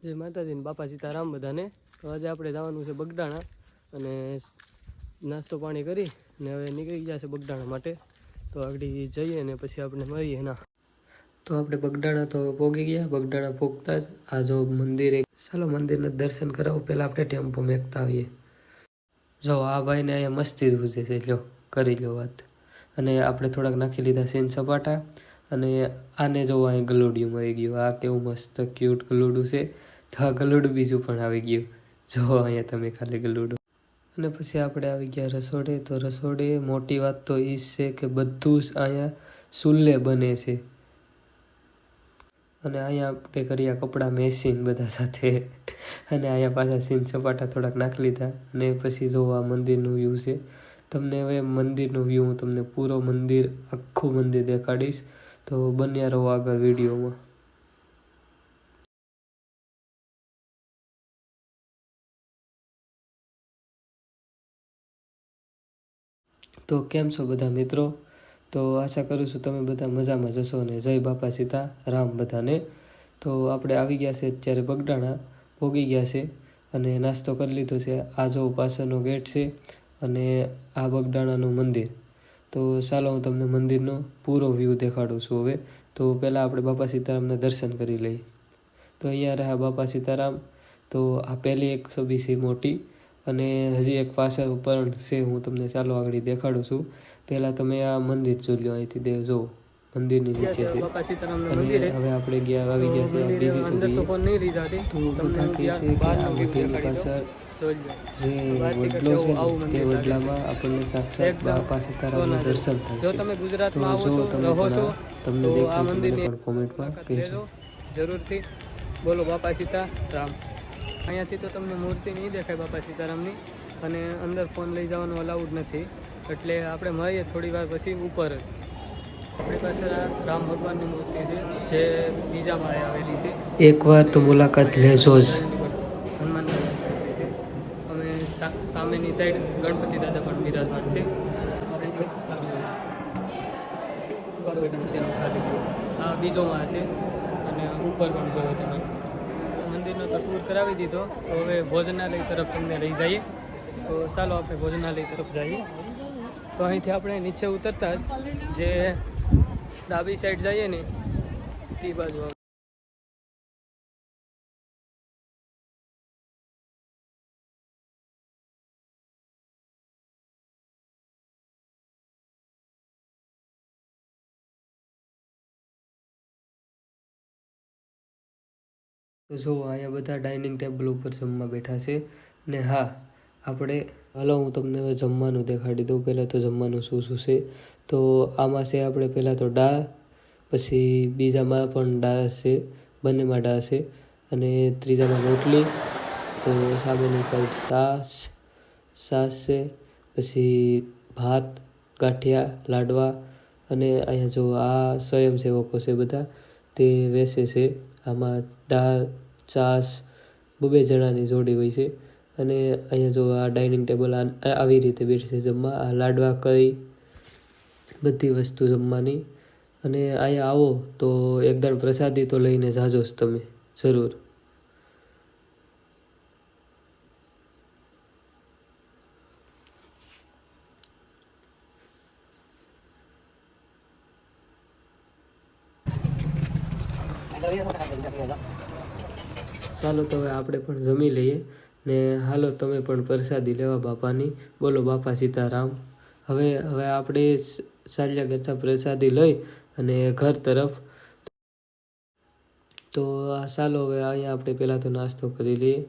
જય માતાજી ને બાપા સીતારામ બધાને। તો આજે આપણે જવાનું છે બગડાણા અને નાસ્તો પાણી કરી ને હવે નીકળી ગયા છે બગડાણા માટે। તો આગળ જઈએ ને પછી આપણે મળીએ ના। તો આપણે બગડાણા તો પોગી ગયા। બગડાણા પોગતા જ આ જો મંદિર એક ચાલો મંદિરના દર્શન કરાવો પહેલા આપણે ટેમ્પો મેકતા આવીએ। જો આ ભાઈને અહીંયા મસ્તી રૂજે છે, જો કરી લો વાત। અને આપણે થોડાક નાખી લીધા સીન સપાટા અને આને જો અહીં ગલુડિયું મળી ગયું। આ કેવું મસ્ત ક્યુટ ગલુડું છે। તો આ ગલુડું બીજું પણ આવી ગયું, જો અહીંયા તમે ખાલી ગલુડું। અને પછી આપણે આવી ગયા રસોડે। તો રસોડે મોટી વાત તો એ છે કે બધું જ અહીંયા ચૂલે બને છે અને અહીંયા આપણે કર્યા કપડાં મેસીને બધા સાથે અને અહીંયા પાછા સીન સપાટા થોડાક નાખી લીધા અને પછી જો આ મંદિરનું વ્યૂ છે। તમને હવે મંદિરનું વ્યૂ હું તમને પૂરો મંદિર આખું મંદિર દેખાડીશ, તો બન્યા રહો આગળ વિડીયોમાં। તો કેમ છો બધા મિત્રો? તો આશા કરું છું તમે બધા મજામાં જશો ને। જય બાપા સીતારામ બધાને। તો આપણે આવી ગયા છે અત્યારે બગડાણા, પોગી ગયા છે અને નાસ્તો કરી લીધો છે। આ જો પાછળનો ગેટ છે અને આ બગડાણાનું મંદિર। તો ચાલો હું તમને મંદિરનો પૂરો વ્યૂ દેખાડું છું હવે। તો પહેલાં આપણે બાપા સીતારામના દર્શન કરી લઈએ। તો અહીંયા રહ્યા બાપા સીતારામ। તો આ પહેલી એક છબી છે મોટી અને હજી એક પાછળ પણ છે, હું તમને ચાલો આગળ દેખાડું છું। પહેલાં તમે આ મંદિર જોઈ લો, અહીંથી દેવ જો મંદિરની નીચે છે અને હવે આપણે આવી ગયા છે આ બીજી છબી। તો બધા કહે છે કે આ મંદિરની પાછળ જે વડલો છે ને તે વડલામાં આપણને સાક્ષાત બાપા સીતારામના દર્શન થાય છે। તો જો તમે પણ તમને દેખાય તો મને પણ કોમેન્ટમાં કહેજો જરૂરથી। બોલો બાપા સીતારામ। અહીંયાથી તો તમને મૂર્તિ નહીં દેખાય બાપા સીતારામની અને અંદર ફોન લઈ જવાનું અલાઉડ નથી, એટલે આપણે મળીએ થોડી વાર પછી ઉપર જ। આપણી પાસે આ રામ ભગવાનની મૂર્તિ છે જે બીજા માળે આવેલી છે। એકવાર તો મુલાકાત લેજો જ। હનુમાન દાદાની મૂર્તિ છે અને સામેની સાઈડ ગણપતિ દાદા પણ બિરાજમાન છે। આ બીજો માળ છે અને ઉપર પણ જોયો તમે। મંદિરનો તો ટૂર કરાવી દીધો, તો હવે ભોજનાલય તરફ તમને લઈ જઈએ। તો ચાલો આપણે ભોજનાલય તરફ જઈએ। તો અહીંથી આપણે નીચે ઉતરતા જ જે ડાબી સાઈડ જઈએ ને તે બાજુ તો જો અહીંયા બધા ડાઇનિંગ ટેબલ ઉપર જમવા બેઠા છે ને હા આપણે હાલો હું તમને હવે જમવાનું દેખાડી દઉં। પહેલાં તો જમવાનું શું શું છે, તો આમાં છે આપણે પહેલાં તો દાળ, પછી બીજામાં પણ દાળ છે, બંનેમાં દાળ છે અને ત્રીજામાં રોટલી, તો સામેની સાઈડ છાશ છે, પછી ભાત, ગાંઠિયા, લાડવા અને અહીંયા જો આ સ્વયંસેવકો છે બધા તે વેચે છે। આમાં દાળ, છાશ બે જણાની જોડી હોય છે અને અહીંયા જો આ ડાઇનિંગ ટેબલ આવી રીતે બેઠી છે જમવા। આ લાડવા, કઢી બધી વસ્તુ જમવાની અને અહીંયા આવો તો એકદમ પ્રસાદી તો લઈને જાજો જ તમે જરૂર। ચાલો તો હવે આપણે પણ જમી લઈએ ને હાલો તમે પણ પ્રસાદી લેવા બાપાની। બોલો બાપા સીતારામ। હવે આપણે ચાલ્યા કરતા પ્રસાદી લઈ અને ઘર તરફ। તો ચાલો હવે અહીંયા આપણે પહેલાં તો નાસ્તો કરી લઈએ।